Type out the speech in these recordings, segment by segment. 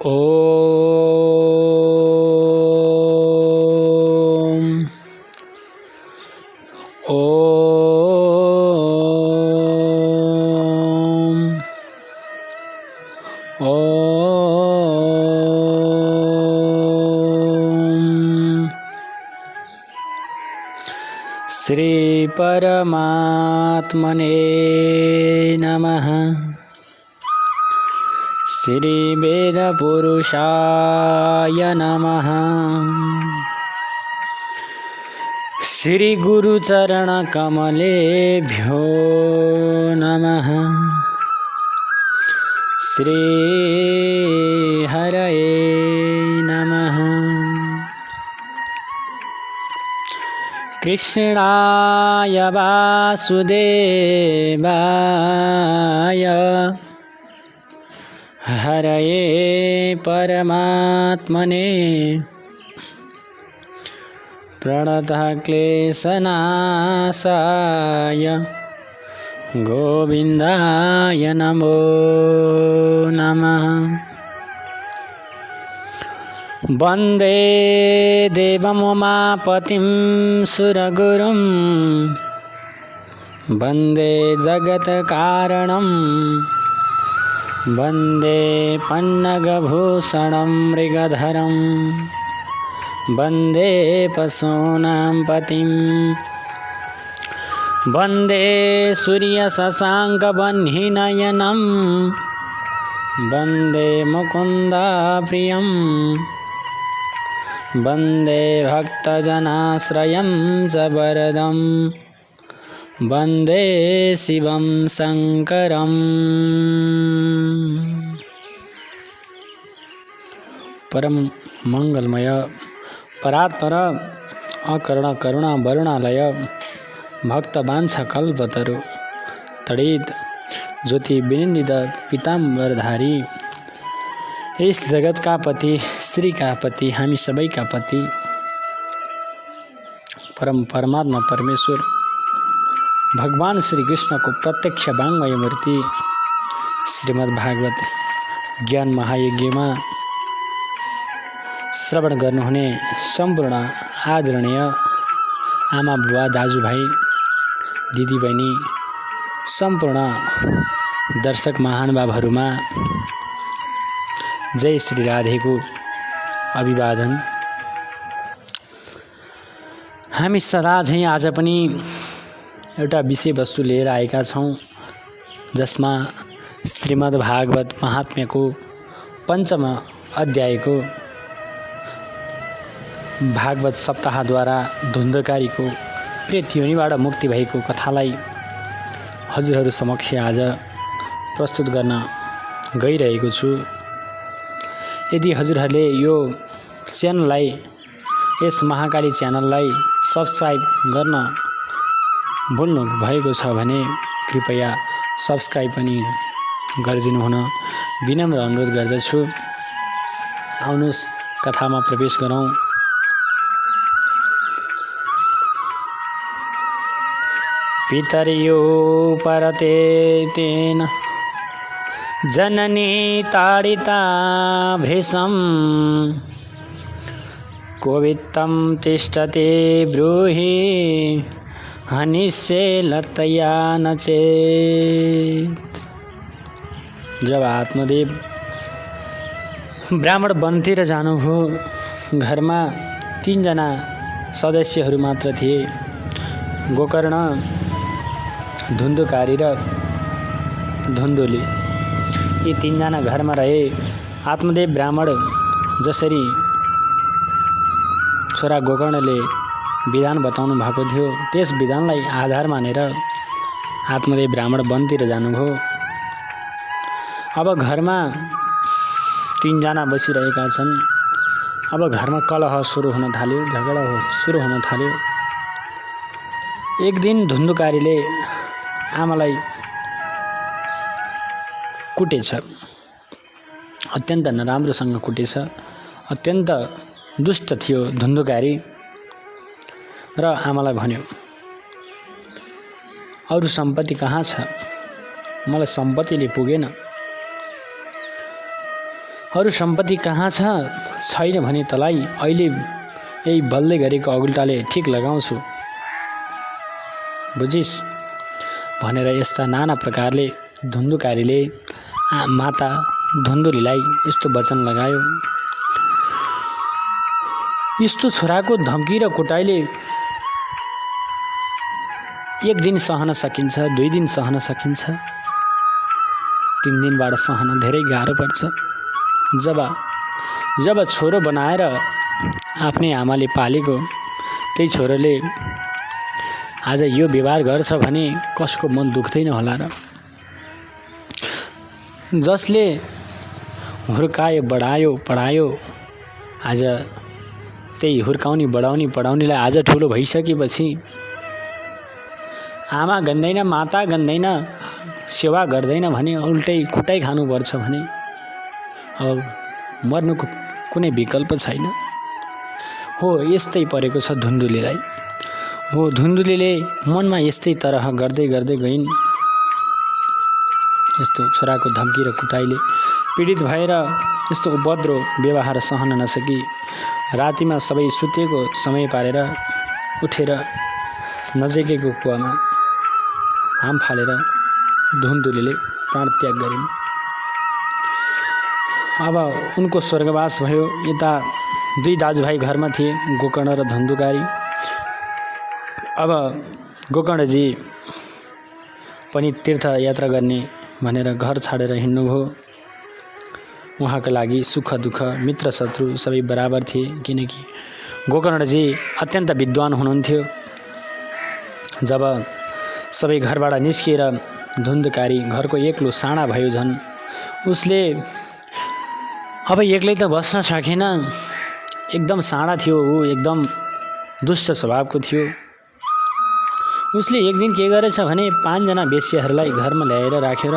ओम ओम ओम। श्री परमात्मने नमः। श्री वेदपुरुषाय नमः। श्री गुरुचरणकमलेभ्यो नमः। श्री हरये नमः। कृष्णाय वासुदेवाय हरये परमात्मने प्रणतः क्लेशनाशाय गोविन्दाय नमो नमः। वन्दे देवमुमापतिं सुरगुरुं वन्दे जगत्कारणं वन्दे पन्नगभूषणं मृगधरं वन्दे पशूनां पतिं वन्दे सूर्यशशाङ्कवह्निनयनं वन्दे मुकुन्दप्रियं वन्दे भक्तजनाश्रयं च वरदं वन्दे शिवं शङ्करम्। परम मंगलमय परात्पर अकर्ण करुणा वरुणालय भक्त वांछा कल्पतरु तडित ज्योति विनिन्दित पीताम्बरधारी इस जगत का पति श्री का पति हामी सबैका पति परम परमात्मा परमेश्वर भगवान श्री कृष्ण को प्रत्यक्ष वाङ्मय मूर्ति श्रीमद् भागवत ज्ञान महायज्ञ में श्रवण गर्नुहुने सम्पूर्ण आदरणीय आमा बुवा दाजुभाइ दिदीबहिनी सम्पूर्ण दर्शक महानुभावहरुमा जय श्री राधेको अभिवादन। हामी सदा झैं आज पनि एउटा विषय वस्तु लिएर आएका छौं जसमा श्रीमद् भागवत महात्म्यको पञ्चम अध्यायको भागवत सप्ताहद्वारा धुन्धकारीको प्रेत योनिबाट मुक्ति भएको कथालाई हजुरहरू समक्ष आज प्रस्तुत गर्न गइरहेको छु। यदि हजुरहरूले यो च्यानललाई यस महाकाली च्यानललाई सब्स्क्राइब गर्न भुल्नु भएको छ भने कृपया सब्स्क्राइब पनि गरिदिनु हुन विनम्र अनुरोध गर्दछु। आउनुहोस् कथामा प्रवेश गरौँ। पितर्यो परते तेन जननी ताडिता भृशं कोवित्तं तिष्ठते ब्रूहि हनिष्ये लतया न चेत। जब आत्मदेव ब्राह्मण वनतिर जानुभयो घरमा 3 जना सदस्यहरू मात्र थिए, गोकर्ण, धुन्धुकारी र धुन्धुली। यी 3 जना घरमा रहे। आत्मदेव ब्राह्मण जसरी छोरा गोकर्णले विधान बताउनु भएको थियो त्यस विधानलाई आधार मानेर आत्मदेव ब्राह्मण वनतिर जानुभयो। अब घरमा 3 जना बसिरहेका छन्। अब घरमा कलह सुरु हुन थाल्यो, झगडा सुरु हुन थाल्यो। एक दिन धुन्धुकारीले आमालाई कुटेछ, अत्यन्त नराम्रोसँग कुटेछ। अत्यन्त दुष्ट थियो धुन्धुकारी र आमालाई भन्यो, अरु सम्पत्ति कहाँ छ, मलाई सम्पत्तिले पुगेन। अरू सम्पत्ति कहाँ छ? छैन भने तँलाई अहिले यही बल्दै गरेको अगुल्टाले ठिक लगाउँछु, बुझिस् भनेर यस्ता नाना प्रकारले धुन्धुकारीले माता धुन्धुलीलाई यस्तो वचन लगायो। यस्तो छोराको धम्की र कुटाइले एक दिन सहन सकिन्छ, 2 दिन सहन सकिन्छ, 3 दिनबाट सहन धेरै गाह्रो पर्छ। जब छोरो बनाएर आफ्नै आमाले पालेको त्यही छोरोले आज यो व्यवहार गर्छ भने कसको मन दुख्दैन होला र? जसले हुर्कायो बढायो पढायो आज त्यही हुर्काउने बढाउने पढाउनेलाई आज ठुलो भइसकेपछि आमा गन्दैन, माता गन्दैन, सेवा गर्दैन भने उल्टै कुटाइ खानुपर्छ भने अब मर्नुको कुनै विकल्प छैन। हो यस्तै परेको छ धुन्धुलीलाई। हो धुन्धुलीले मनमा यस्तै तरह गर्दै गर्दै गइन्। यस्तो छोराको धम्की र कुटाइले पीडित भएर यस्तो उपद्रो व्यवहार सहन नसकी रातिमा सबै सुतेको समय पारेर उठेर नजिकैको कुवामा हाम फालेर धुन्धुलीले प्राण त्याग गरिन्। अब उनको स्वर्गवास भयो। यता 2 दाजुभाइ घरमा थिए, गोकर्ण र धुन्धुकारी। अब गोकर्णजी पनि तीर्थ यात्रा गर्ने भनेर घर छाडेर हिँड्नुभयो। उहाँका लागि सुख दुःख मित्र शत्रु सबै बराबर थिए, किनकि गोकर्णजी अत्यन्त विद्वान हुनुहुन्थ्यो। जब सबै घरबाट निस्किएर धुन्धुकारी घरको एक्लो साना भयो झन् उसले अब एक्लै त बस्न सकेन। एकदम साना थियो ऊ, एकदम दुष्ट स्वभावको थियो। उसले एक दिन के गरेछ भने 5 जना वेश्याहरूलाई घरमा ल्याएर राखेर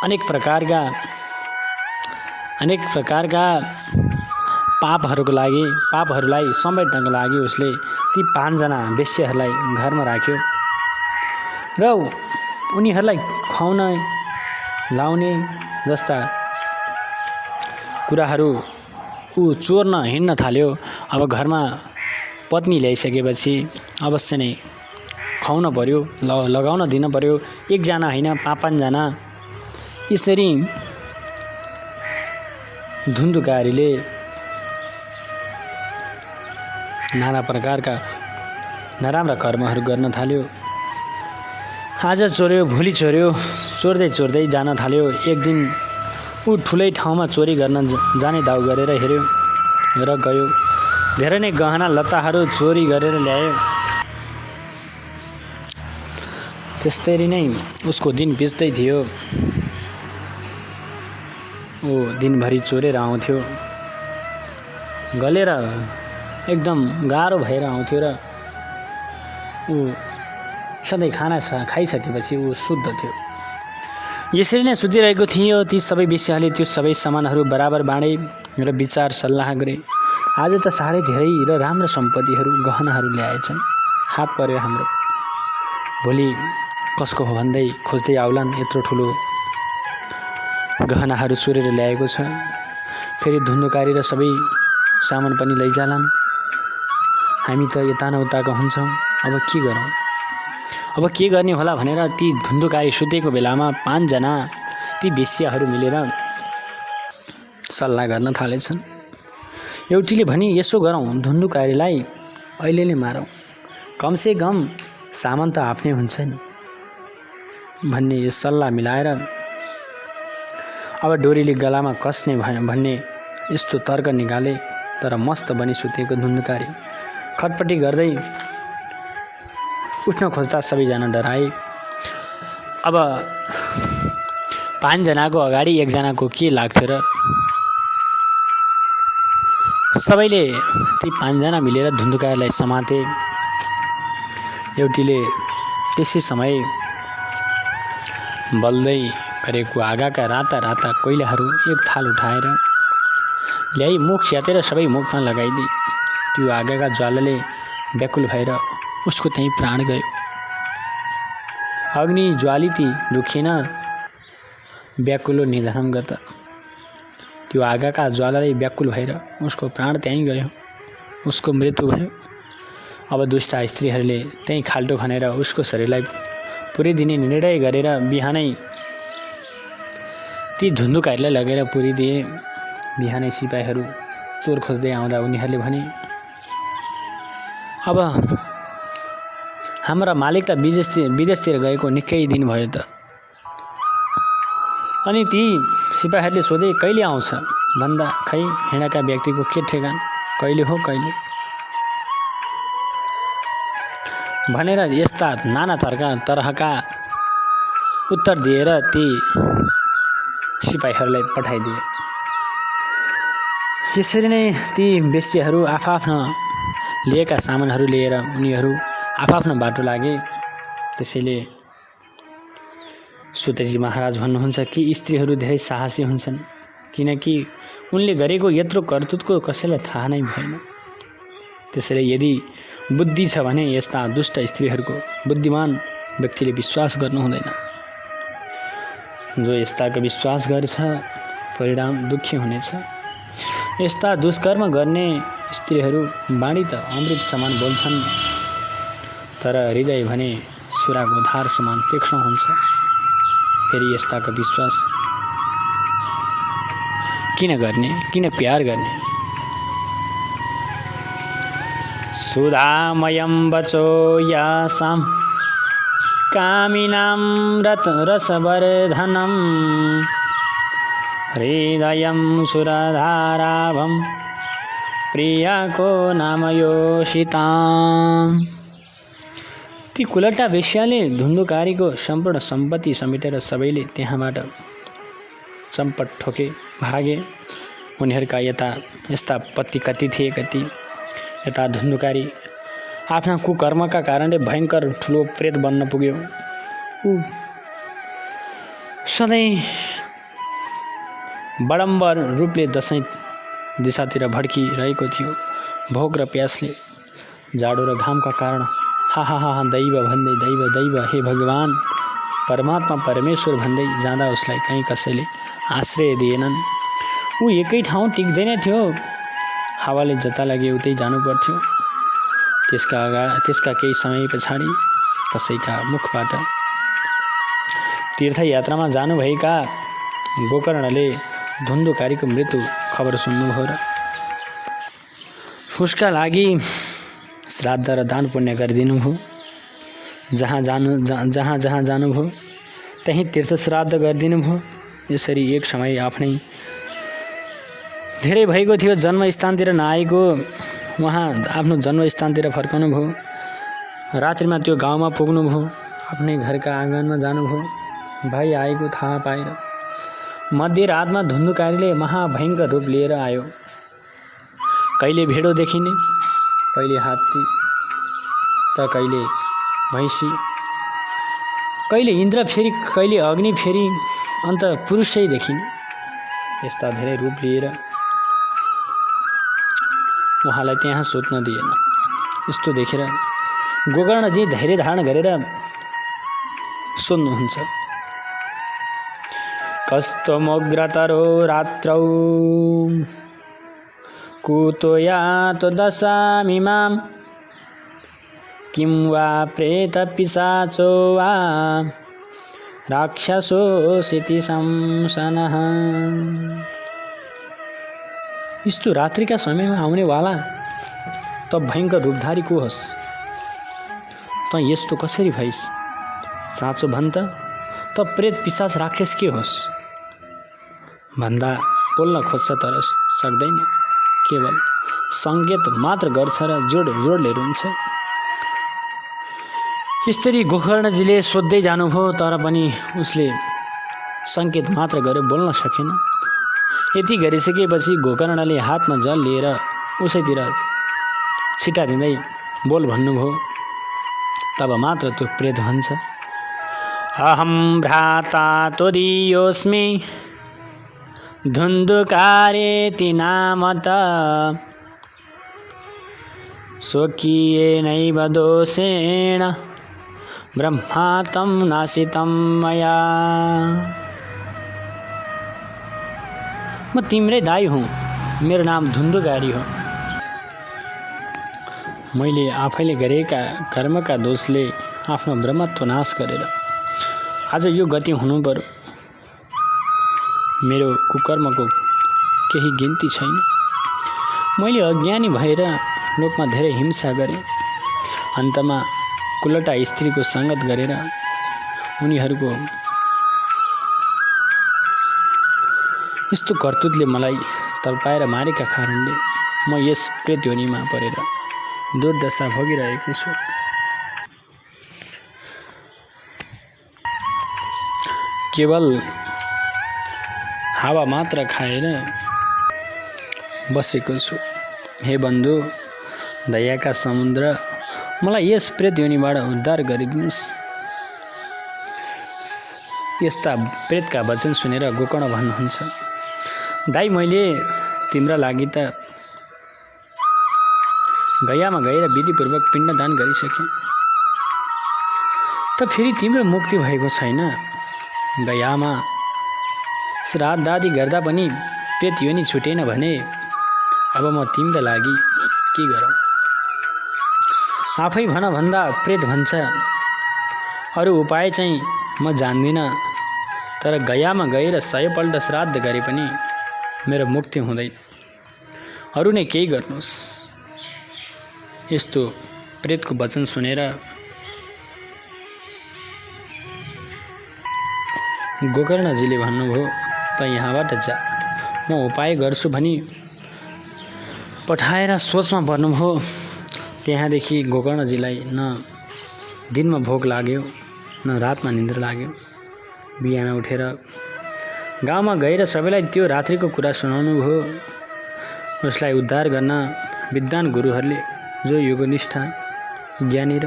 अनेक प्रकारका पापहरूलाई समेट्नको लागि उसले ती 5 जना वेश्याहरूलाई घरमा राख्यो र उनीहरूलाई खुवाउने लाउने जस्ता कुराहरू ऊ चोर्न हिँड्न थाल्यो। अब घरमा पत्नी ल्याइसकेपछि अवश्य नै खुवाउन पर्यो, लगाउन दिन पर्यो। 1 जना होइन 5 जना। यसरी धुन्धुकारीले नाना प्रकारका नराम्रा कर्महरू गर्न थाल्यो। आज चोर्यो, भोलि चोर्यो, चोर्दै जान थाल्यो। एक दिन ऊ ठुलै ठाउँमा चोरी गर्न जाने दाउ गरेर हेऱ्यो र गयो। धेरै नै गहना लत्ताहरू चोरी गरेर ल्यायो। त्यस्तै नै उसको दिन बित्दै थियो। ऊ दिनभरि चोरेर आउँथ्यो, गलेर एकदम गाह्रो भएर आउँथ्यो र ऊ सधैँ खाना खाइसकेपछि ऊ शुद्ध थियो। यसरी नै सुतिरहेको थियो। ती सबै वेश्याहरूले त्यो सबै सामानहरू बराबर बाँडे र विचार सल्लाह गरे। आज त साह्रै धेरै र राम्रो सम्पत्तिहरू गहनाहरू ल्याएछन्, हात पर्यो हाम्रो, भोलि कसको हो भन्दै खोज्दै आउलान्। यत्रो ठुलो गहनाहरू चोरेर ल्याएको छ, फेरि धुन्धुकारी र सबै सामान पनि लैजालान्। हामी त यता न उताका हुन्छौँ, अब के गरौँ, अब के गर्ने होला भनेर ती धुन्धुकारी सुतेको बेलामा 5 जना ती वेश्याहरू मिलेर सल्लाह गर्न थालेछन्। एउटीले भने यसो गरौँ, धुन्धुकारीलाई अहिले नै मारौँ, कमसे कम सामान त आफ्नै हुन्छ नि भन्ने यो सल्लाह मिलाएर अब डोरीले गलामा कस्ने भन्ने यस्तो तर्क निकाले। तर मस्त बनी सुतेको धुन्धुकारी खटपटी गर्दै उठ्न खोज्दा सबैजना डराए। अब 5 जनाको अगाडि 1 जनाको के लाग्थ्यो र? सबैले ती 5 जना मिलेर धुन्धुकारीलाई समाते। एउटीले त्यसै समय बल्दै गरेको आगाका राता राता कोइलाहरू एक थाल उठाएर ल्याई मुख च्यातेर सबै मुखमा लगाइदिए। त्यो आगाका ज्वालाले व्याकुल भएर उसको त्यहीँ प्राण गयो। अग्नि ज्वालिती दुखेन, व्याकुलो निधनम गत। त्यो आगाका ज्वालाले व्याकुल भएर उसको प्राण त्यहीँ गयो, उसको मृत्यु भयो। अब दुष्ट स्त्रीहरूले त्यहीँ खाल्टो खनेर उसको शरीरलाई पुरिदिने निर्णय गरेर बिहानै ती धुन्धुकारीलाई लगेर पुरिदिए। बिहानै सिपाहीहरू चोर खोज्दै आउँदा उनीहरूले भने, अब हाम्रा मालिक त विदेशतिर गएको निकै दिन भयो त। अनि ती सिपाहीहरूले सोधे, कहिले आउँछ भन्दा, खै हिँडेका व्यक्तिको के ठेगान, कहिले हो कहिले भनेर यस्ता नाना तरहका उत्तर दिएर ती सिपाहीहरूलाई पठाइदिए। यसरी नै ती वेश्याहरू आफआफ्नो लिएका सामानहरू लिएर उनीहरू आफआफ्नो बाटो लागे। त्यसैले सुतजी महाराज भन्नुहुन्छ कि स्त्रीहरू धेरै साहसी हुन्छन्, किनकि उनले गरेको यत्रो कर्तुतको कसैलाई थाहा नै भएन। त्यसैले यदि बुद्धि छ भने यस्ता दुष्ट स्त्रीहरूको बुद्धिमान व्यक्तिले विश्वास गर्नु हुँदैन। जो यस्ताको विश्वास गर्छ परिणाम दुःखी हुनेछ। यस्ता दुष्कर्म गर्ने स्त्रीहरू बाणी त अमृत समान बोल्छन्, तर हृदय भने सुराको धार समान तीक्ष्ण हुन्छ। फेरि यस्ताको विश्वास किन गर्ने, किन प्यार गर्ने। सुधामयं वचो यासां कामिनां रसवर्धनं हृदयं सुरधाराभं प्रियाको नाम योषिताम्। ती कुलट्टा वेश्याले धुन्धुकारीको सम्पूर्ण सम्पत्ति समेटेर सबैले त्यहाँबाट चम्पट ठोके, भागे। उनीहरूका यस्ता पति कति थिए, कति यता धुन्धुकारी आफ्ना कुकर्मका कारणले भयङ्कर ठुलो प्रेत बन्न पुग्यो। ऊ सधैँ बडम्बर रूपले दसैँ दिशातिर भड्किरहेको थियो। भोक र प्यासले, जाडो र घामका कारण हा दैव भन्दै दैव हे भगवान परमात्मा परमेश्वर भन्दै जाँदा उसलाई कहीँ कसैले आश्रय दिएनन्। ऊ एकै ठाउँ टिक्दैन थियो, हावाले जता लगे उतै जानु पर्थ्यो। त्यसका केही समय पछाडि कसैका मुखबाट तीर्थयात्रामा जानुभएका गोकर्णले धुन्धुकारीको मृत्यु खबर सुन्नुभयो र उसका लागि श्राद्ध र दान पुण्य गरिदिनु भयो। जहाँ जानुभयो त्यहीँ तीर्थ श्राद्ध गरिदिनु भयो। यसरी एक समय आफ्नै धेरै भएको थियो, जन्मस्थानतिर नआएको उहाँ आफ्नो जन्मस्थानतिर फर्कनु भयो। रात्रिमा त्यो गाउँमा पुग्नुभयो, आफ्नै घरका आँगनमा जानुभयो। भाइ आएको थाहा पाएर मध्यरातमा धुन्धुकारीले महाभयङ्कर रूप लिएर आयो। कहिले भेडो देखिने, कहिले हात्ती त कहिले भैँसी, कहिले इन्द्र फेरि कहिले अग्नि फेरि अन्त पुरुषै देखिने। यस्ता धेरै रूप लिएर उहाँलाई त्यहाँ सुत्न दिएन। यस्तो देखेर गोकर्णजी धैर्य धारण गरेर सोध्नुहुन्छ, कस्तो मोग्रतरो रात्रौ कुतो यातो दशामिमां किं वा प्रेत पिशाचो वा राक्षसोऽसिति संशनः। यस्तो रात्रिका समयमा आउनेवाला त भयङ्कर रूपधारी को होस्, त यस्तो कसरी भइस्? साँचो भन् त प्रेत पिशाच राक्षस के होस् भन्दा बोल्न खोज्छ तर सक्दैन, केवल सङ्केत मात्र गर्छ र जोडले रुन्छ। यसरी गोकर्णजीले सोध्दै जानुभयो, तर पनि उसले सङ्केत मात्र गरेर बोल्न सकेन। यति गरिसकेपछि गोकर्णले हातमा जल लिएर उसैतिर छिटा दिँदै बोल भन्नुभयो। तब मात्र त्यो प्रेत भन्छ, अहं भ्राता त्वदीयोऽस्मि धुन्धुकारेति नामत स्वकीयेनैव दोषेण ब्रह्मा तं नाशितं मया। म तिम्रै दाई हुँ, मेरो नाम धुन्धुकारी हो। मैले आफैले गरेका कर्मका दोषले आफ्नो ब्रह्मत्व नाश गरेर आज यो गति हुनु पर्यो। मेरो कुकर्मको केही गिन्ती छैन। मैले अज्ञानी भएर लोकमा धेरै हिंसा गरेँ। अन्तमा कुलटा स्त्रीको सङ्गत गरेर उनीहरूको यस्तो कर्तुतले मलाई तल्पाएर मारेका कारणले म यस प्रेत योनिमा परेर दुर्दशा भोगिरहेको छु। केवल हावा मात्र खाएर बसेको छु। हे बन्धु, दयाका समुद्र, मलाई यस प्रेत योनिबाट उद्धार गरिदिनुहोस्। यस्ता प्रेतका वचन सुनेर गोकर्ण भन्नुहुन्छ, दाई मैले तिम्रा लागि त गयामा गएर विधिपूर्वक पिण्डदान गरिसकेँ, त फेरि तिम्रो मुक्ति भएको छैन। गयामा श्राद्ध आदि गर्दा पनि प्रेत योनि छुटेन भने अब म तिम्रो लागि के गरौँ? आफै भन भन्दा प्रेत भन्छ। अरू उपाय चाहिँ म जान्दिनँ, तर गयामा गएर 100 पल्ट श्राद्ध गरे पनि मेरो मुक्ति हुँदैन। अरू नै केही गर्नुहोस्। यस्तो प्रेतको वचन सुनेर गोकर्णजीले भन्नुभयो, त यहाँबाट जा, म उपाय गर्छु भनी पठाएर सोचमा पर्नुभयो। त्यहाँदेखि गोकर्णजीलाई न दिनमा भोक लाग्यो न रातमा निन्द्रा लाग्यो। बिहान उठेर गाउँमा गएर सबैलाई त्यो रात्रिको कुरा सुनाउनु भयो। उसलाई उद्धार गर्न विद्वान गुरुहरूले, जो योगनिष्ठ ज्ञानी र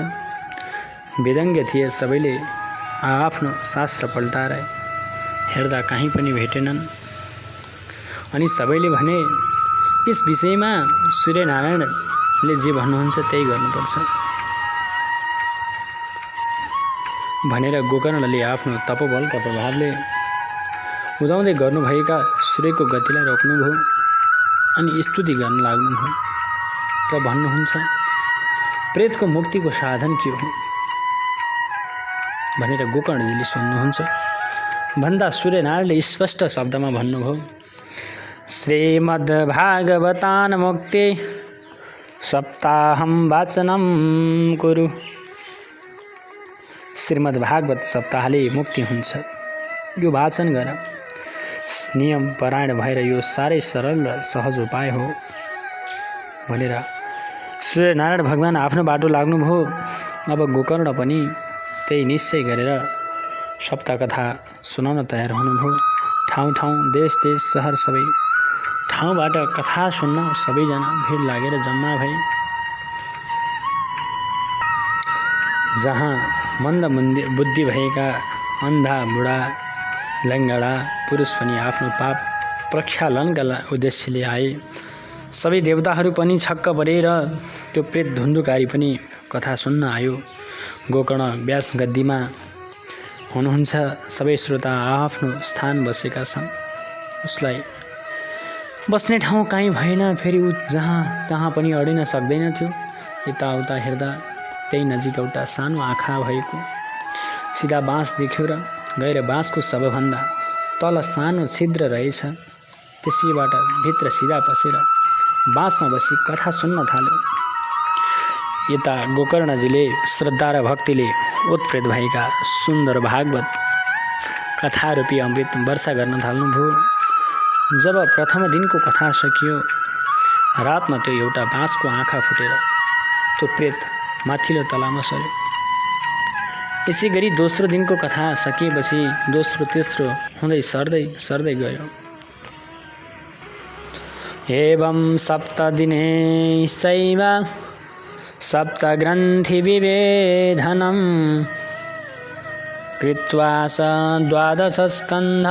वेदज्ञ थिए, सबैले आफ्नो शास्त्र पल्टाएर हेर्दा कहीँ पनि भेटेनन्। अनि सबैले भने यस विषयमा सूर्यनारायणले जे भन्नुहुन्छ त्यही गर्नुपर्छ भनेर गोकर्णले आफ्नो तपोबलका प्रभावले उदाउँदै गर्नुभएका सूर्यको गतिलाई रोक्नुभयो अनि स्तुति गर्न लाग्नुभयो र भन्नुहुन्छ, प्रेतको मुक्तिको साधन के हो भनेर गोकर्णजीले सोध्नुहुन्छ। भन्दा सूर्यनारायणले स्पष्ट शब्दमा भन्नुभयो, श्रीमद्भागवतान् मुक्ति सप्ताहं वाचनं कुरु। श्रीमद्भागवत सप्ताहले मुक्ति हुन्छ, यो वाचन गर। नियम परायण भएर यो साह्रै सरल र सहज उपाय हो भनेर सूर्यनारायण भगवान आफ्नो बाटो लाग्नुभयो। अब गोकर्ण पनि त्यही निश्चय गरेर सप्ताहकथा सुनाउन तयार हुनुभयो। ठाउँ ठाउँ, देश देश, सहर सबै ठाउँबाट कथा सुन्न सबैजना भिड लागेर जम्मा भए। जहाँ मन्द बुद्धि भएका अन्धा, बुढा, लङ्गडा, पुरुष पनि आफ्नो पाप प्रक्षालनका उद्देश्यले आए। सबै देवताहरू पनि छक्क परेर त्यो प्रेत धुन्धुकारी पनि कथा सुन्न आयो। गोकर्ण व्यास गद्दीमा हुनुहुन्छ। सबै श्रोता आफ्नो स्थान बसेका छन्। उसलाई बस्ने ठाउँ कहीँ भएन। फेरि ऊ जहाँ तहाँ पनि अडिन सक्दैन थियो। यताउता हेर्दा त्यही नजिक एउटा सानो आँखा भएको सिधा बाँस देख्यो र गएर बाँसको सबभन्दा तल सानो छिद्र रहेछ, त्यसैबाट भित्र सिधा पसेर बाँसमा बसी कथा सुन्न थाल्यो। यता गोकर्णजीले श्रद्धा र भक्तिले ओतप्रेत भएका सुन्दर भागवत कथारूपी अमृत वर्षा गर्न थाल्नुभयो। जब प्रथम दिनको कथा सकियो, रातमा त्यो एउटा बाँसको आँखा फुटेर त्यो प्रेत माथिल्लो तलामा सर्यो। यसै गरी दोस्रो दिनको कथा सकिएपछि दोस्रो तेस्रो हुँदै सर्दै गयो। एवं सप्तदिने शैव सप्तग्रन्थि विभेदनं कृत्वा स 12 स्कन्ध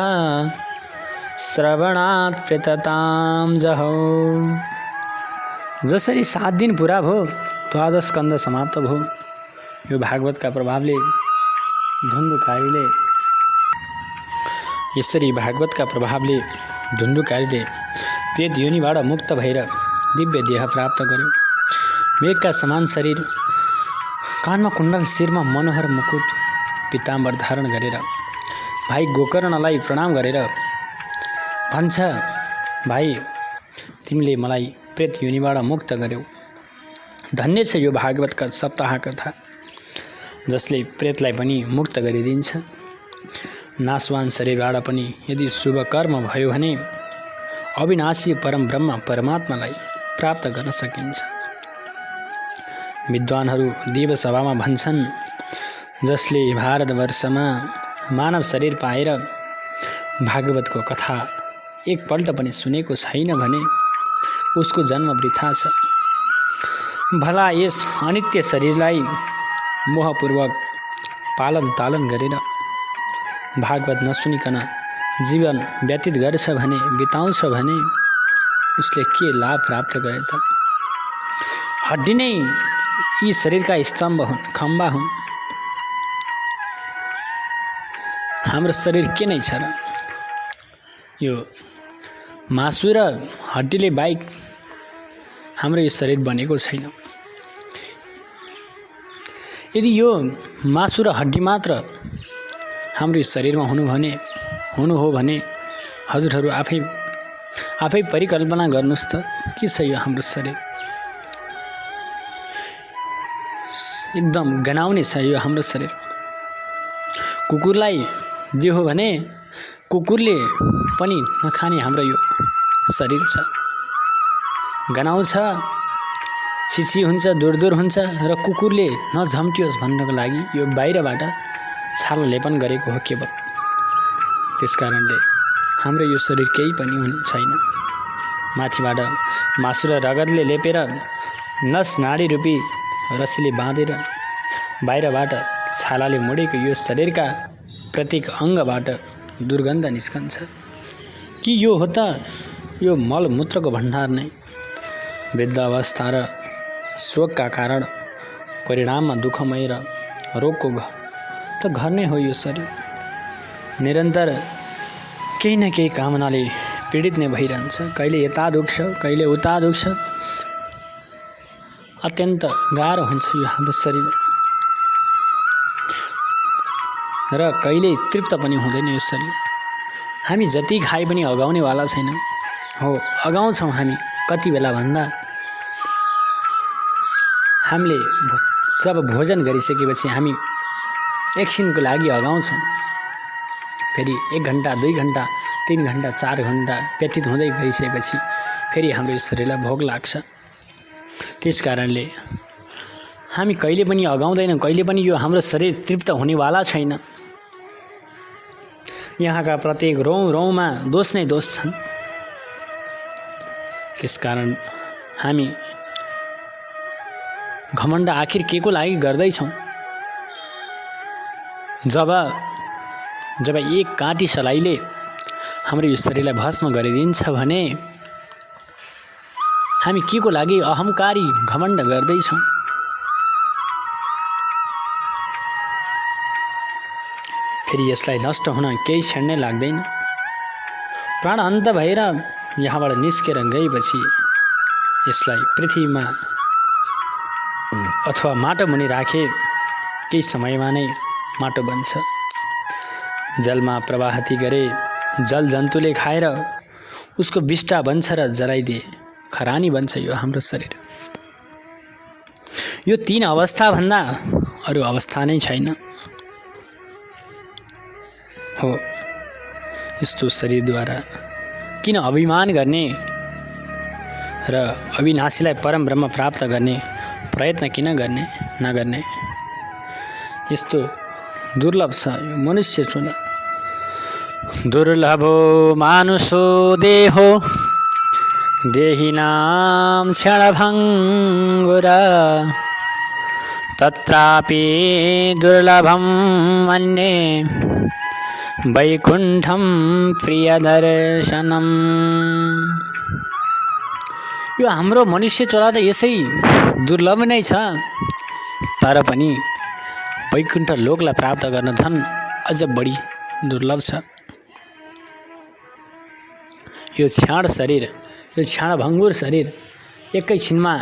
श्रवणात् प्रेततां जहौ। जसरी 7 दिन पुरा भयो, 12 स्कन्ध समाप्त भयो। यो भागवतका प्रभावले धुन्धुकारीले यसरी भागवतका प्रभावले धुन्धुकारीले प्रेत योनिबाट मुक्त भएर दिव्य देह प्राप्त गर्यो। मेघका समान शरीर, कानमा कुण्डल, शिरमा मनोहर मुकुट, पीताम्बर धारण गरेर भाइ गोकर्णलाई प्रणाम गरेर भन्छ, भाइ तिमीले मलाई प्रेत योनिबाट मुक्त गर्यौ। धन्य छ यो भागवतका सप्ताह कथा, जसले प्रेतलाई पनि मुक्त गरिदिन्छ। नाशवान शरीरबाट पनि यदि शुभ कर्म भयो भने अविनाशी परम ब्रह्म परमात्मालाई प्राप्त गर्न सकिन्छ। विद्वानहरू देवसभामा भन्छन्, जसले भारतवर्षमा मानव शरीर पाएर भागवतको कथा एकपल्ट पनि सुनेको छैन भने उसको जन्म वृथा छ। भला यस अनित्य शरीरलाई मोहपूर्वक पालन तालन गरेर भागवत नसुनिकन जीवन व्यतीत गर्छ भने, बिताउँछ भने उसले के लाभ प्राप्त गरे त? हड्डी नै यी शरीरका स्तम्भ हुन्, खम्बा हुन्। हाम्रो शरीर के नै छ र? यो मासु र हड्डीले बाहेक हाम्रो यो शरीर बनेको छैन। यदि यो मासु र हड्डी मात्र हाम्रो यो शरीरमा हुनु हो भने हजुरहरू आफै परिकल्पना गर्नुहोस् त, के छ यो हाम्रो शरीर? एकदम गनाउने छ यो हाम्रो शरीर। कुकुरलाई दियो हो भने कुकुरले पनि नखाने हाम्रो यो शरीर छ। गनाउँछ, छिछि हुन्छ, दूर हुन्छ र कुकुरले नझम्टियोस् भन्नको लागि यो बाहिरबाट छाला लेपन गरेको हो केवल। त्यसकारणले हाम्रो यो शरीर केही पनि छैन। माथिबाट मासु र रगतले लेपेर नस नाडी रूपी रस्सीले बाँधेर बाहिरबाट छालाले मोडेको यो शरीरका प्रत्येक अङ्गबाट दुर्गन्ध निस्कन्छ। कि यो हो त यो मलमूत्रको भण्डार नै? वृद्ध अवस्था र शोकका कारण परिणाममा दुःखमय र रोगको त घर नै हो यो शरीर। निरन्तर केही न केही कामनाले पीडित नै भइरहन्छ। कहिले यता दुख्छ, कहिले उता दुख्छ। अत्यन्त गाह्रो हुन्छ यो हाम्रो शरीर र कहिले तृप्त पनि हुँदैन यो शरीर। हामी जति खाए पनि अगाउनेवाला छैन। हो, अगाउँछौँ हामी कति बेला भन्दा हामीले जब भोजन गरिसकेपछि हामी एकछिनको लागि अगाउँछौँ। फेरि 1 घन्टा, 2 घन्टा, 3 घन्टा, 4 घन्टा व्यतीत हुँदै गइसकेपछि फेरि हाम्रो शरीरलाई भोक लाग्छ। त्यस कारणले हामी कहिले पनि अगाउँदैनौँ, कहिले पनि यो हाम्रो शरीर तृप्त हुनेवाला छैन। यहाँका प्रत्येक रौँमा दोष नै दोष छन्। त्यसकारण हामी घमण्ड आखिर के को लागि गर्दैछौँ? जब एक काँटी सलाइले हाम्रो यो शरीरलाई भस्म गरिदिन्छ भने हामी के को लागि अहङ्कारी घमण्ड गर्दैछौँ? फेरि यसलाई नष्ट हुन केही क्षण नै लाग्दैन। प्राण अन्त भएर यहाँबाट निस्केर गएपछि यसलाई पृथ्वीमा अथवा माटो मुनि राखे केही समयमा नै माटो बन्छ। जलमा प्रवाहती गरे जल जन्तुले खाएर उसको बिष्टा बन्छ र जलाइदिए खरानी बन्छ यो हाम्रो शरीर। यो 3 अवस्था भन्दा अरू अवस्था नै छैन। हो, यस्तो शरीरद्वारा किन अभिमान गर्ने र अविनाशीलाई परम ब्रह्म प्राप्त गर्ने प्रयत्न किन नगर्ने? यस्तो दुर्लभ छ यो मनुष्य चुन। दुर्लभो मानुषो देहो देहिनां क्षणभङ्गुरा तत्रापि दुर्लभं मन्ये वैकुण्ठं प्रियदर्शनम्। यो हाम्रो मनुष्य चोला त यसै दुर्लभ नै छ, तर पनि वैकुण्ठ लोकलाई प्राप्त गर्न झन् अझ बढी दुर्लभ छ। यो क्षण शरीर, यो क्षणभङ्गुर शरीर, एकैछिनमा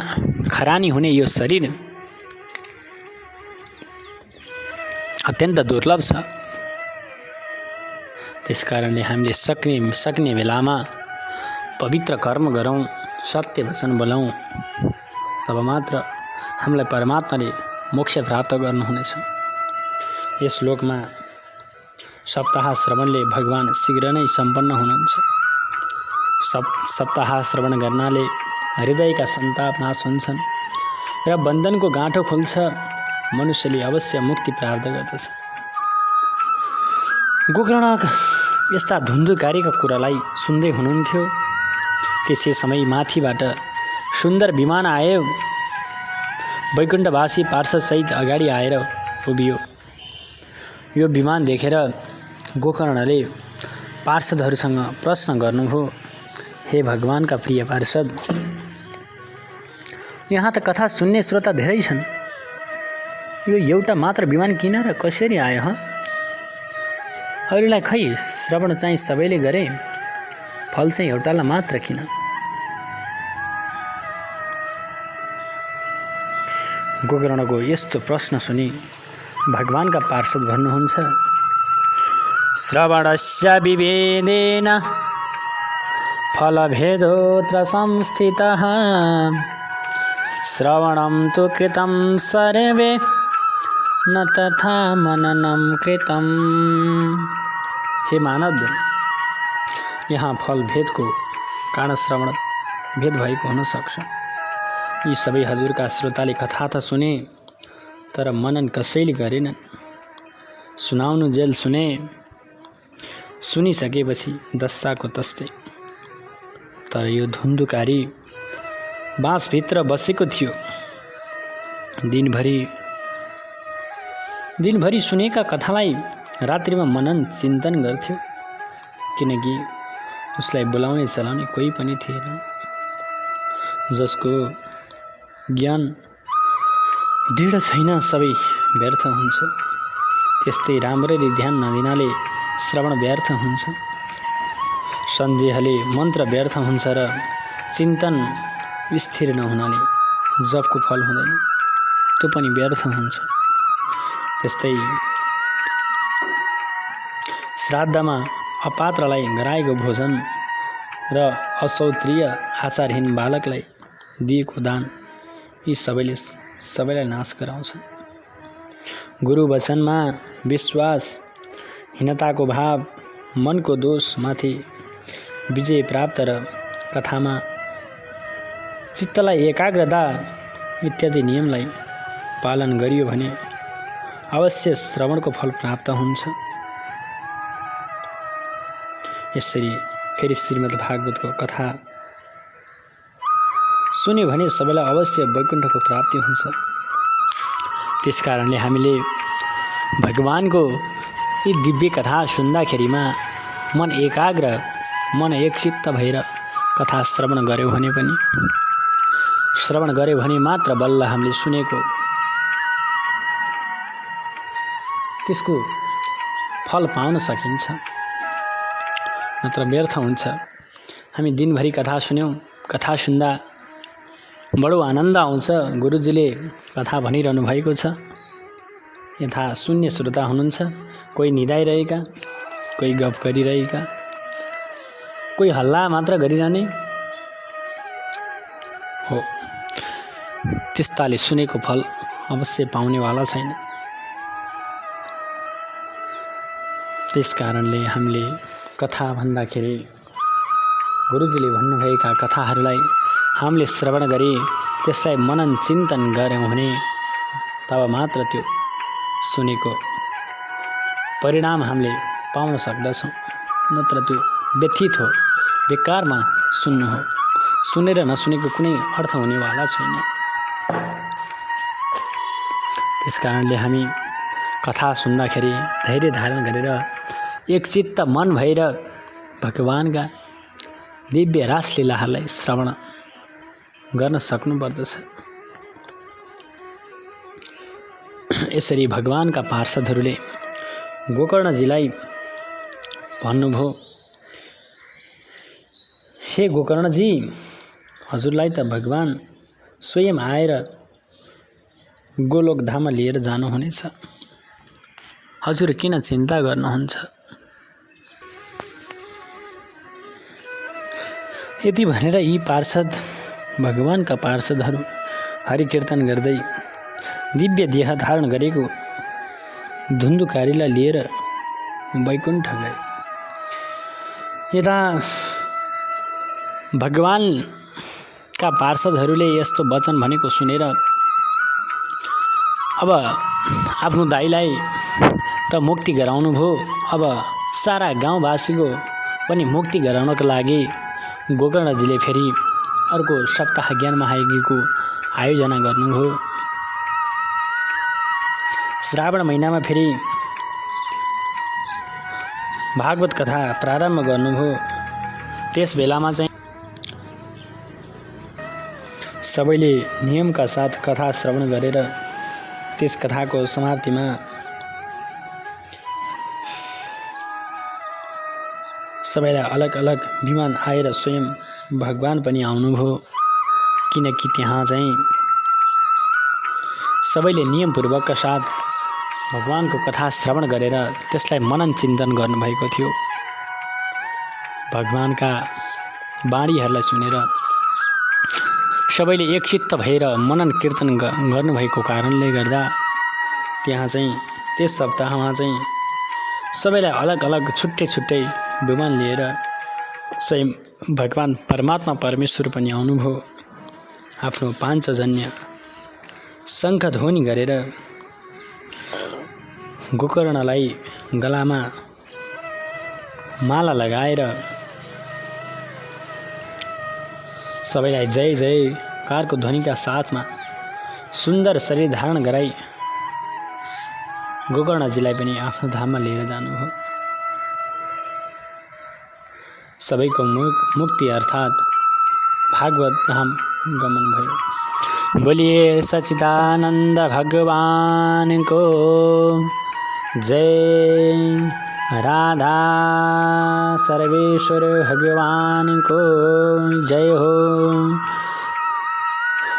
खरानी हुने यो शरीर अत्यन्त दुर्लभ छ। त्यसकारणले हामीले सक्ने बेलामा पवित्र कर्म गरौँ, सत्य वचन बोलौँ, तब मात्र हामीलाई परमात्माले मोक्ष प्राप्त गर्नुहुनेछ। यस श्लोकमा सप्ताह श्रवणले भगवान शीघ्र नै सम्पन्न हुनुहुन्छ। सप्ताह श्रवण गर्नाले हृदयका सन्ताप नाश हुन्छन् र बन्धनको गाँठो खुल्छ। मनुष्यले अवश्य मुक्ति प्राप्त गर्दछ। गोकर्ण यस्ता धुन्धुकारीका कुरालाई सुन्दै हुनुहुन्थ्यो। त्यसै समय माथिबाट सुन्दर विमान आयो। वैकुण्ठवासी पार्षदसहित अगाडि आएर उभियो। यो विमान देखेर गोकर्णले पार्षदहरूसँग प्रश्न गर्नुभयो, हे भगवानका प्रिय पार्षद, यहाँ त कथा सुन्ने श्रोता धेरै छन्, यो एउटा मात्र विमान किन र कसरी आयो? अरूलाई खै श्रवण चाहिँ सबैले गरे, फल चाहिँ एउटालाई मात्र किन? गोकर्णको यस्तो प्रश्न सुनि भगवानका पार्षद भन्नुहुन्छ, श्रवणस्य विभेदेन फलभेदोऽत्र संस्थितः श्रवणं तु कृतं सर्वे न तथा मननं कृतं। हे मानव, यहाँ फल भेदको कारण श्रवण भेद भएको हुन सक्छ। यी सबै हजुरका श्रोताले कथा त सुने, तर मनन कसैले गरेनन्। सुनाउनु जेल सुने, सुनिसकेपछि दस्ताको तस्तै। तर यो धुन्धुकारी बाँसभित्र बसेको थियो। दिनभरि सुनेका कथालाई रात्रिमा मनन चिन्तन गर्थ्यो, किनकि उसलाई बोलाउने चलाउने कोही पनि थिएन। जसको ज्ञान दृढ छैन सबै व्यर्थ हुन्छ। त्यस्तै राम्ररी ध्यान नदिनाले श्रवण व्यर्थ हुन्छ। सन्देहले मन्त्र व्यर्थ हुन्छ र चिन्तन स्थिर नहुनाले जपको फल हुँदैन, त्यो पनि व्यर्थ हुन्छ। त्यस्तै श्राद्धमा अपात्रलाई गराएको भोजन र अशौत्रीय आचारहीन बालकलाई दिएको दान, यी सबैलाई नाश गराउँछ। गुरु वचनमा विश्वासहीनताको भाव, मनको दोषमाथि विजय प्राप्त र कथामा चित्तलाई एकाग्रता इत्यादि नियमलाई पालन गरियो भने अवश्य श्रवणको फल प्राप्त हुन्छ। यसरी फेरि श्रीमद् भागवतको कथा सुन्यो भने सबैलाई अवश्य वैकुण्ठको प्राप्ति हुन्छ। त्यसकारणले हामीले भगवानको यी दिव्य कथा सुन्दाखेरिमा मन एकाग्र, मन एकचित्त भएर कथा श्रवण गर्यो भने मात्र बल्ल हामीले सुनेको त्यसको फल पाउन सकिन्छ, नत्र व्यर्थ हुन्छ। हामी दिनभरि कथा सुन्यौँ, कथा सुन्दा बडो आनन्द आउँछ। गुरुजीले कथा भनिरहनु भएको छ। यथा शून्य श्रोता हुनुहुन्छ, कोही निदाइरहेका, कोही गफ गरिरहेका, कोही हल्ला मात्र गरिरहने हो। त्यस्ताले सुनेको फल अवश्य पाउनेवाला छैन। त्यसकारणले हामीले कथा भन्दाखेरि गुरुजीले भन्नुभएका कथाहरूलाई हामीले श्रवण गरी त्यसलाई मनन चिन्तन गऱ्यौँ भने तब मात्र त्यो सुनेको परिणाम हामीले पाउन सक्दछौँ। नत्र त्यो व्यथित हो, बेकारमा सुन्नु हो। सुनेर नसुनेको कुनै अर्थ हुनेवाला छैन। त्यसकारणले हामी कथा सुन्दाखेरि धैर्य धारण गरेर एकचित्त मन भएर भगवानका दिव्य रासलीलाहरूलाई श्रवण गर्न सक्नुपर्दछ। यसरी भगवानका पार्षदहरूले गोकर्णजीलाई भन्नुभयो, हे गोकर्णजी, हजुरलाई त भगवान स्वयं आएर गोलोक धाममा लिएर जानुहुनेछ। हजुर किन चिन्ता गर्नुहुन्छ? यति भनेर यी पार्षद भगवानका पार्षदहरू हरिकीर्तन गर्दै दिव्य देह धारण गरेको धुन्धुकारीलाई लिएर वैकुण्ठ गए। यता भगवानका पार्षदहरूले यस्तो वचन भनेको सुनेर अब आफ्नो दाइलाई त मुक्ति गराउनु भयो, अब सारा गाउँवासीको पनि मुक्ति गराउनको लागि गोकर्णजीले फेरि अर्को सप्ताह ज्ञान महायज्ञको आयोजना गर्नुभयो। श्रावण महिनामा फेरि भागवत कथा प्रारम्भ गर्नुभयो। त्यस बेलामा चाहिँ सबैले नियमका साथ कथा श्रवण गरेर त्यस कथाको समाप्तिमा सबैलाई अलग अलग विमान आएर स्वयं भगवान पनि आउनुभयो। किनकि त्यहाँ चाहिँ सबैले नियमपूर्वकका साथ भगवानको कथा श्रवण गरेर त्यसलाई मनन चिन्तन गर्नुभएको थियो। भगवानका वाणीहरूलाई सुनेर सबैले एकचित्त भएर मनन कीर्तन गर्नुभएको कारणले गर्दा त्यहाँ चाहिँ त्यस सप्ताहमा चाहिँ सबैलाई अलग अलग छुट्टै छुट्टै विमान लिएर स्वयं भगवान परमात्मा परमेश्वर पनि आउनुभयो। आफ्नो पाञ्चजन्य शङ्खध्वनि गरेर गोकर्णलाई गलामा माला लगाएर सबैलाई जय जयकारको ध्वनिका साथमा सुन्दर शरीर धारण गराई गोकर्णजीलाई पनि आफ्नो धाममा लिएर जानुभयो। सबैको मुक्ति अर्थात् भागवत धाम गमन भयो। बोलिए सच्चिदानंद भगवान को जय, राधा सर्वेश्वर भगवान को जय हो,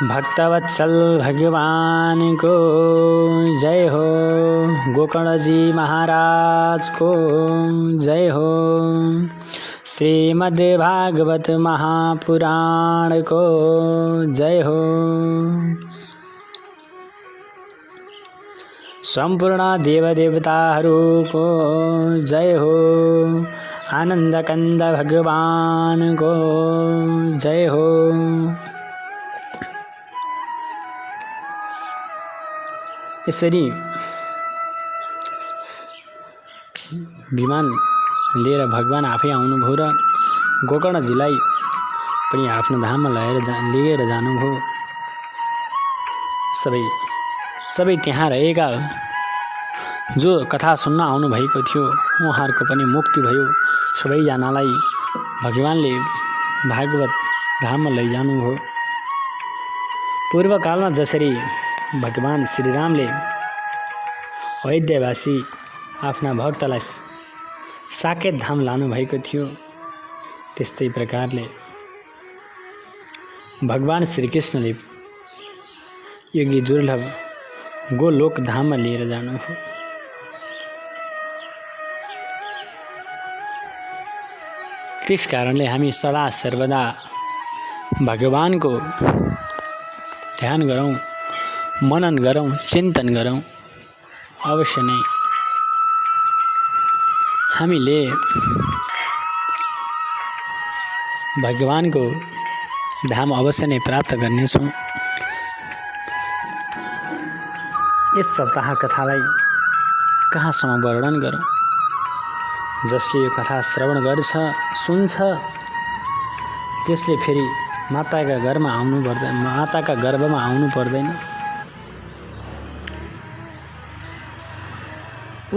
भक्तवत्सल भगवान को जय हो, गोकर्णजी महाराज को जय हो, श्रीमद् भागवत महापुराण को जय हो। संपूर्ण देवदेवताहरूको जय हो, आनन्द कंद भगवान को जय हो। यसरी विमान लिएर भगवान आफै आउनुभयो र गोकर्णजीलाई पनि आफ्नो धाममा लिएर जानुभयो। सबै त्यहाँ रहेका जो कथा सुन्न आउनुभएको थियो उहाँहरूको पनि मुक्ति भयो। सबैजनालाई भगवानले भागवत धाममा लैजानुभयो। पूर्वकालमा जसरी भगवान श्रीरामले अयोध्यावासी आफ्ना भक्तलाई साकेत धाम लानुभएको थियो, त्यस्तै प्रकारले भगवान श्रीकृष्णले योगी दुर्लभ गोलोक धाममा लिएर जानुभयो। त्यस कारणले हामी सदा सर्वदा भगवानको ध्यान गरौँ, मनन गरौँ, चिन्तन गरौँ। अवश्य नै हामीले भगवानको धाम अवश्य नै प्राप्त गर्नेछौँ। यस सप्ताह कथालाई कहाँसम्म वर्णन गरौँ? जसले यो कथा श्रवण गर्छ, सुन्छ, त्यसले फेरि माताका घरमा आउनु पर्दैन, माताका गर्भमा आउनु पर्दैन।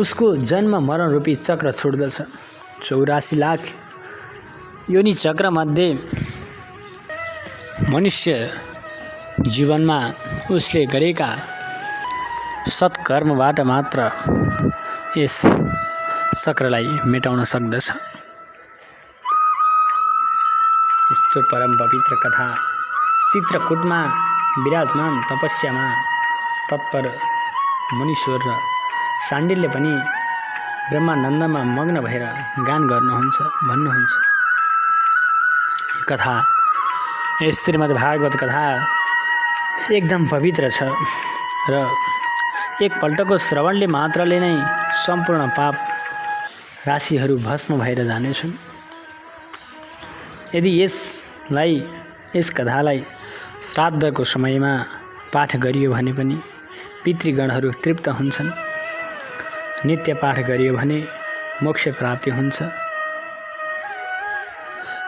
उसको जन्म मरण रूपी चक्र छुट्दछ। 84 लाख योनि चक्र मध्ये मनुष्य जीवनमा उसले गरेका सत्कर्मबाट मात्र यस चक्रलाई मेटाउन सक्दछ। त्यो परम पवित्र कथा चित्रकूटमा विराजमान तपस्यामा तत्पर मुनीश्वर र साण्डिल्य पनि ब्रह्मानन्दमा मग्न भएर गान गर्नुहुन्छ भन्नुहुन्छ। कथा यस श्रीमद् भागवत कथा एकदम पवित्र छ र एकपल्टको श्रवणले मात्रले नै सम्पूर्ण पाप राशिहरू भस्म भएर जानेछन्। यदि यस कथालाई श्राद्धको समयमा पाठ गरियो भने पनि पितृगणहरू तृप्त हुन्छन्। नित्य पाठ गरियो भने मोक्ष प्राप्ति हुन्छ।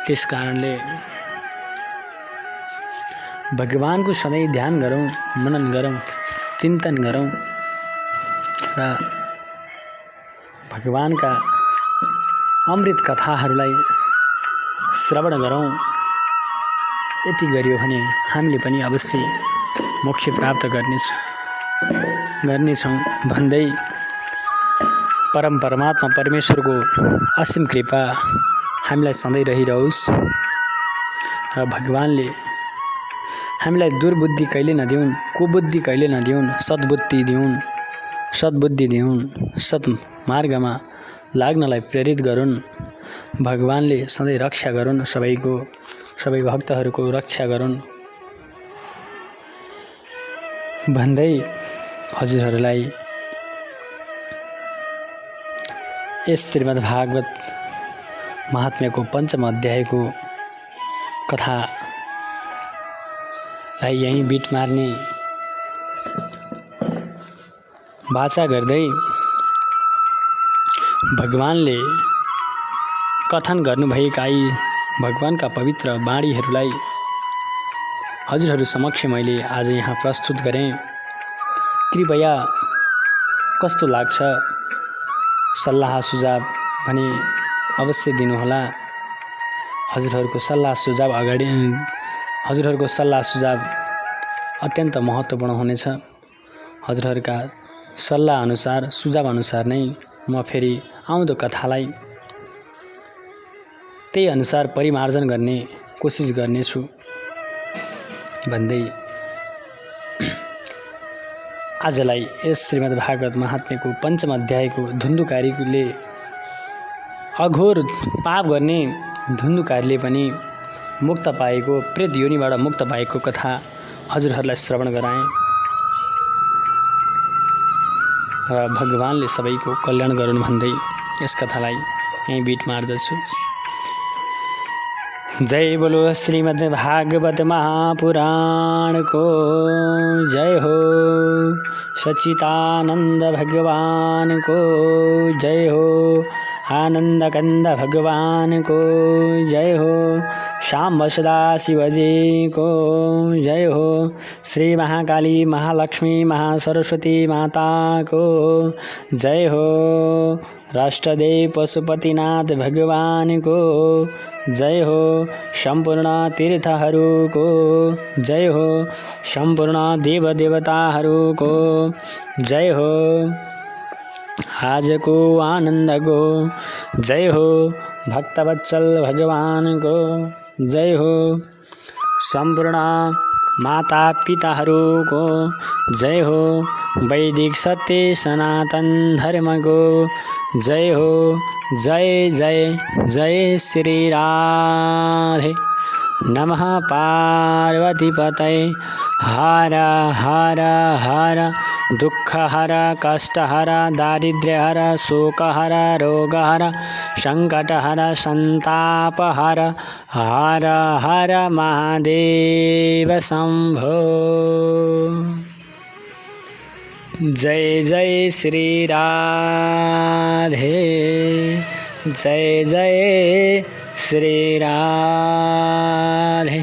त्यस कारणले भगवानको सधैँ ध्यान गरौँ, मनन गरौँ, चिन्तन गरौँ र भगवानका अमृत कथाहरूलाई श्रवण गरौँ। यति गरियो भने हामीले पनि अवश्य मोक्ष प्राप्त गर्नेछौँ भन्दै परम परमात्मा परमेश्वरको असीम कृपा हामीलाई सधैँ रहिरहोस् र भगवानले हामीलाई दुर्बुद्धि कहिले नदिउन्, कुबुद्धि कहिले नदिउन्, सद्बुद्धि दिउन्, सत्मार्गमा लाग्नलाई प्रेरित गरून्। भगवानले सधैँ रक्षा गरून्, सबै भक्तहरूको रक्षा गरून् भन्दै हजुरहरूलाई यस श्रीमद् भागवत महात्म्यको पञ्चम अध्यायको कथालाई यहीँ बिट मार्ने वाचा गर्दै भगवानले कथन गर्नुभएका यी भगवानका पवित्र वाणीहरूलाई हजुरहरू समक्ष मैले आज यहाँ प्रस्तुत गरेँ। कृपया कस्तो लाग्छ सल्लाह सुझाव भने अवश्य दिनुहोला। हजुरहरूको सल्लाह सुझाव अत्यन्त महत्त्वपूर्ण हुनेछ। हजुरहरूका सल्लाह अनुसार सुझाव अनुसार नै म फेरि आउँदो कथालाई त्यही अनुसार परिमार्जन गर्ने कोसिस गर्नेछु भन्दै आजलाई यस श्रीमद् भागवत महात्म्यको पञ्चम अध्यायको धुन्धुकारीले अघोर पाप गर्ने धुन्धुकारीले पनि मुक्त पाएको, प्रेत योनिबाट मुक्त पाएको कथा हजुरहरूलाई श्रवण गराएँ र भगवानले सबैको कल्याण गरून् भन्दै यस कथालाई यहीँ बिट मार्दछु। जय बोलो श्रीमद् भागवत महापुराण को जय हो, सच्चिदानंद भगवान को जय हो, आनंद कंद भगवान को जय हो, श्याम सदा शिवजी को जय हो, श्री महाकाली महालक्ष्मी महासरस्वती माता को जय हो, राष्ट्रदेव पशुपतिनाथ भगवान को जय हो, सम्पूर्ण तीर्थहरूको जय हो, सम्पूर्ण देव देवताहरूको जय हो, आजको आनन्दको जय हो, भक्तवत्सल भगवानको जय हो, सम्पूर्ण माता पिताहरूको जय हो, वैदिक सत्य सनातन धर्मको जय हो। जय जय जय श्री राधे नमः। पार्वती पतये हर हर हर दुःख हर कष्ट हर दारिद्र्य हर शोक हर रोग हर संकट हर संताप हर हर हर महादेव शंभो। जय जय श्री राधे, जय जय श्री राधे।